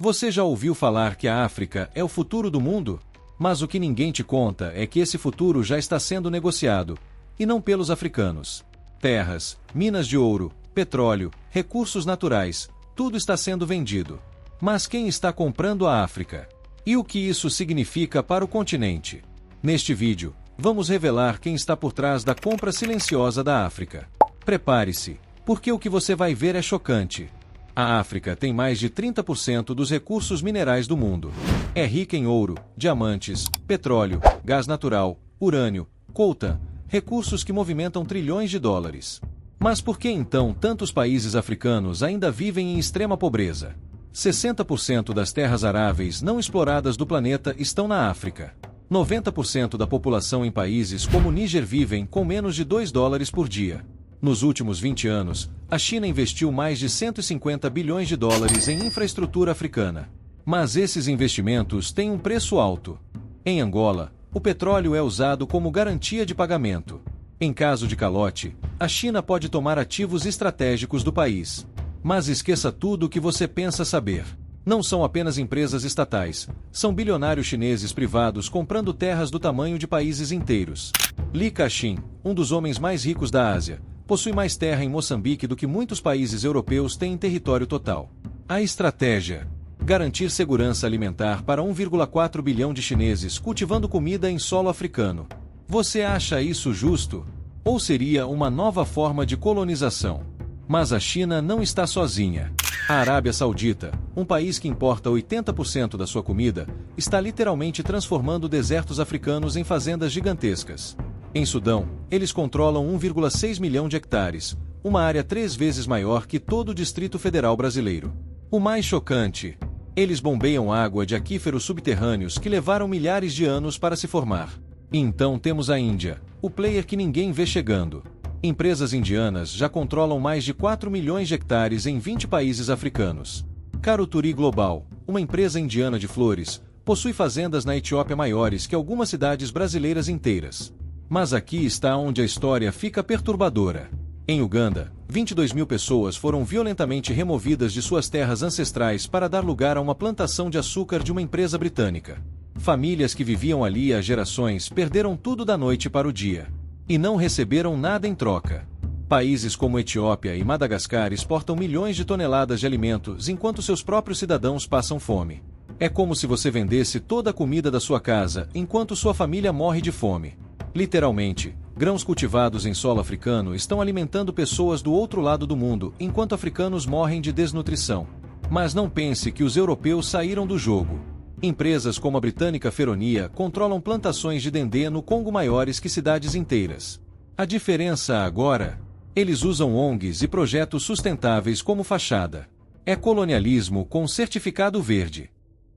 Você já ouviu falar que a África é o futuro do mundo? Mas o que ninguém te conta é que esse futuro já está sendo negociado, e não pelos africanos. Terras, minas de ouro, petróleo, recursos naturais, tudo está sendo vendido. Mas quem está comprando a África? E o que isso significa para o continente? Neste vídeo, vamos revelar quem está por trás da compra silenciosa da África. Prepare-se, porque o que você vai ver é chocante. A África tem mais de 30% dos recursos minerais do mundo. É rica em ouro, diamantes, petróleo, gás natural, urânio, coltan, recursos que movimentam trilhões de dólares. Mas por que então tantos países africanos ainda vivem em extrema pobreza? 60% das terras aráveis não exploradas do planeta estão na África. 90% da população em países como Níger vivem com menos de $2 por dia. Nos últimos 20 anos, a China investiu mais de 150 bilhões de dólares em infraestrutura africana. Mas esses investimentos têm um preço alto. Em Angola, o petróleo é usado como garantia de pagamento. Em caso de calote, a China pode tomar ativos estratégicos do país. Mas esqueça tudo o que você pensa saber. Não são apenas empresas estatais, são bilionários chineses privados comprando terras do tamanho de países inteiros. Li Ka-shing, um dos homens mais ricos da Ásia, possui mais terra em Moçambique do que muitos países europeus têm em território total. A estratégia: garantir segurança alimentar para 1,4 bilhão de chineses cultivando comida em solo africano. Você acha isso justo? Ou seria uma nova forma de colonização? Mas a China não está sozinha. A Arábia Saudita, um país que importa 80% da sua comida, está literalmente transformando desertos africanos em fazendas gigantescas. Em Sudão, eles controlam 1,6 milhão de hectares, uma área 3 vezes maior que todo o Distrito Federal brasileiro. O mais chocante: eles bombeiam água de aquíferos subterrâneos que levaram milhares de anos para se formar. E então temos a Índia, o player que ninguém vê chegando. Empresas indianas já controlam mais de 4 milhões de hectares em 20 países africanos. Caruturi Global, uma empresa indiana de flores, possui fazendas na Etiópia maiores que algumas cidades brasileiras inteiras. Mas aqui está onde a história fica perturbadora. Em Uganda, 22 mil pessoas foram violentamente removidas de suas terras ancestrais para dar lugar a uma plantação de açúcar de uma empresa britânica. Famílias que viviam ali há gerações perderam tudo da noite para o dia. E não receberam nada em troca. Países como Etiópia e Madagascar exportam milhões de toneladas de alimentos enquanto seus próprios cidadãos passam fome. É como se você vendesse toda a comida da sua casa enquanto sua família morre de fome. Literalmente, grãos cultivados em solo africano estão alimentando pessoas do outro lado do mundo enquanto africanos morrem de desnutrição. Mas não pense que os europeus saíram do jogo. Empresas como a britânica Feronia controlam plantações de dendê no Congo maiores que cidades inteiras. A diferença agora? Eles usam ONGs e projetos sustentáveis como fachada. É colonialismo com certificado verde.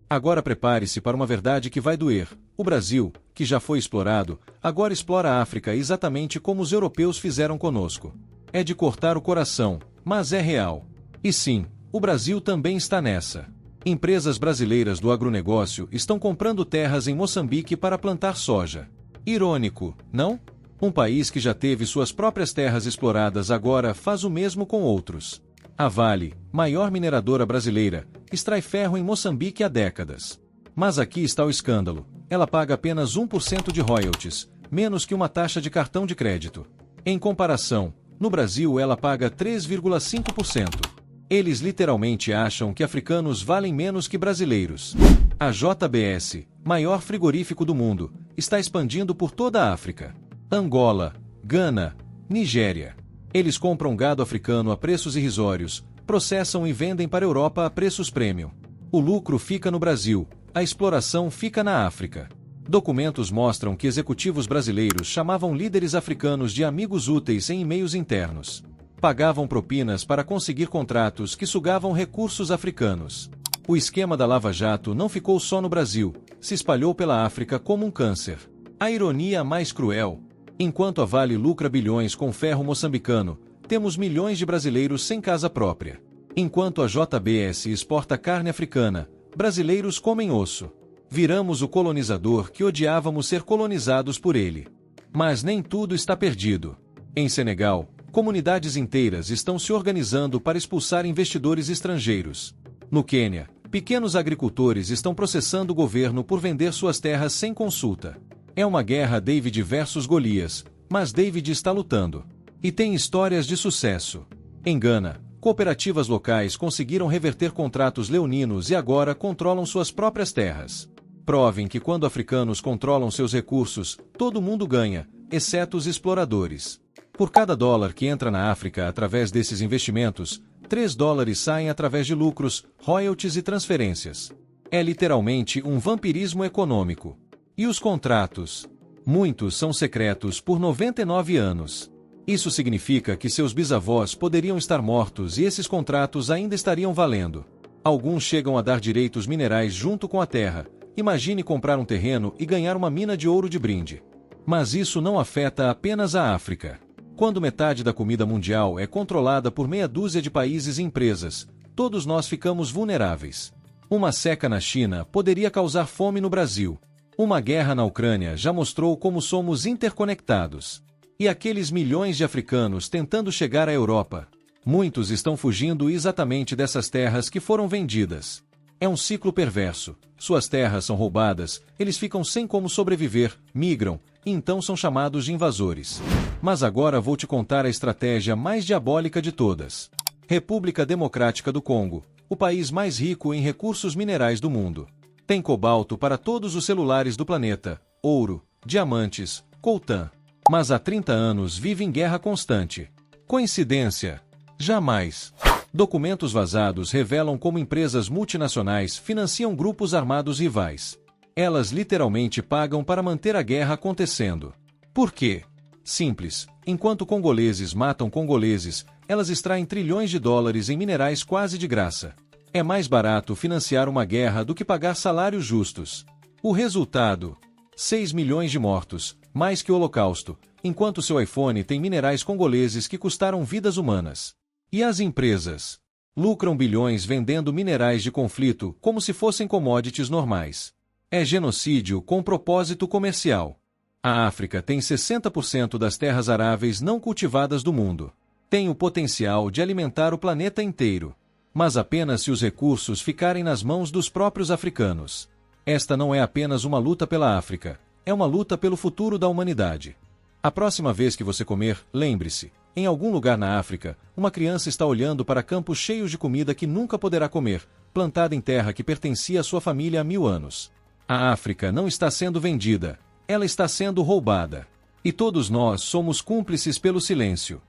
Agora prepare-se para uma verdade que vai doer. O Brasil, que já foi explorado, agora explora a África exatamente como os europeus fizeram conosco. É de cortar o coração, mas é real. E sim, o Brasil também está nessa. Empresas brasileiras do agronegócio estão comprando terras em Moçambique para plantar soja. Irônico, não? Um país que já teve suas próprias terras exploradas agora faz o mesmo com outros. A Vale, maior mineradora brasileira, extrai ferro em Moçambique há décadas. Mas aqui está o escândalo: ela paga apenas 1% de royalties, menos que uma taxa de cartão de crédito. Em comparação, no Brasil ela paga 3,5%. Eles literalmente acham que africanos valem menos que brasileiros. A JBS, maior frigorífico do mundo, está expandindo por toda a África. Angola, Gana, Nigéria. Eles compram gado africano a preços irrisórios, processam e vendem para a Europa a preços premium. O lucro fica no Brasil, a exploração fica na África. Documentos mostram que executivos brasileiros chamavam líderes africanos de amigos úteis em e-mails internos. Pagavam propinas para conseguir contratos que sugavam recursos africanos. O esquema da Lava Jato não ficou só no Brasil, se espalhou pela África como um câncer. A ironia mais cruel: enquanto a Vale lucra bilhões com ferro moçambicano, temos milhões de brasileiros sem casa própria. Enquanto a JBS exporta carne africana, brasileiros comem osso. Viramos o colonizador que odiávamos ser colonizados por ele. Mas nem tudo está perdido. Em Senegal, comunidades inteiras estão se organizando para expulsar investidores estrangeiros. No Quênia, Pequenos agricultores estão processando o governo por vender suas terras sem consulta. É uma guerra David versus Golias, mas David está lutando. E tem histórias de sucesso. Em Gana, cooperativas locais conseguiram reverter contratos leoninos e agora controlam suas próprias terras. Provem que quando africanos controlam seus recursos, todo mundo ganha, exceto os exploradores. Por cada dólar que entra na África através desses investimentos, $3 saem através de lucros, royalties e transferências. É literalmente um vampirismo econômico. E os contratos? Muitos são secretos por 99 anos. Isso significa que seus bisavós poderiam estar mortos e esses contratos ainda estariam valendo. Alguns chegam a dar direitos minerais junto com a terra. Imagine comprar um terreno e ganhar uma mina de ouro de brinde. Mas isso não afeta apenas a África. Quando metade da comida mundial é controlada por meia dúzia de países e empresas, todos nós ficamos vulneráveis. Uma seca na China poderia causar fome no Brasil. Uma guerra na Ucrânia já mostrou como somos interconectados. E aqueles milhões de africanos tentando chegar à Europa. Muitos estão fugindo exatamente dessas terras que foram vendidas. É um ciclo perverso. Suas terras são roubadas, eles ficam sem como sobreviver, migram, e então são chamados de invasores. Mas agora vou te contar a estratégia mais diabólica de todas. República Democrática do Congo, o país mais rico em recursos minerais do mundo. Tem cobalto para todos os celulares do planeta, ouro, diamantes, coltan. Mas há 30 anos vive em guerra constante. Coincidência? Jamais. Documentos vazados revelam como empresas multinacionais financiam grupos armados rivais. Elas literalmente pagam para manter a guerra acontecendo. Por quê? Simples. Enquanto congoleses matam congoleses, elas extraem trilhões de dólares em minerais quase de graça. É mais barato financiar uma guerra do que pagar salários justos. O resultado? 6 milhões de mortos, mais que o Holocausto, enquanto seu iPhone tem minerais congoleses que custaram vidas humanas. E as empresas? Lucram bilhões vendendo minerais de conflito como se fossem commodities normais. É genocídio com propósito comercial. A África tem 60% das terras aráveis não cultivadas do mundo. Tem o potencial de alimentar o planeta inteiro. Mas apenas se os recursos ficarem nas mãos dos próprios africanos. Esta não é apenas uma luta pela África, é uma luta pelo futuro da humanidade. A próxima vez que você comer, lembre-se, em algum lugar na África, uma criança está olhando para campos cheios de comida que nunca poderá comer, plantada em terra que pertencia à sua família há 1000 anos. A África não está sendo vendida, ela está sendo roubada. E todos nós somos cúmplices pelo silêncio.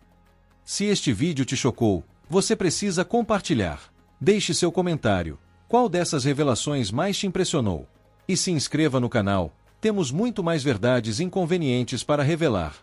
Se este vídeo te chocou, você precisa compartilhar. Deixe seu comentário. Qual dessas revelações mais te impressionou? E se inscreva no canal, temos muito mais verdades inconvenientes para revelar.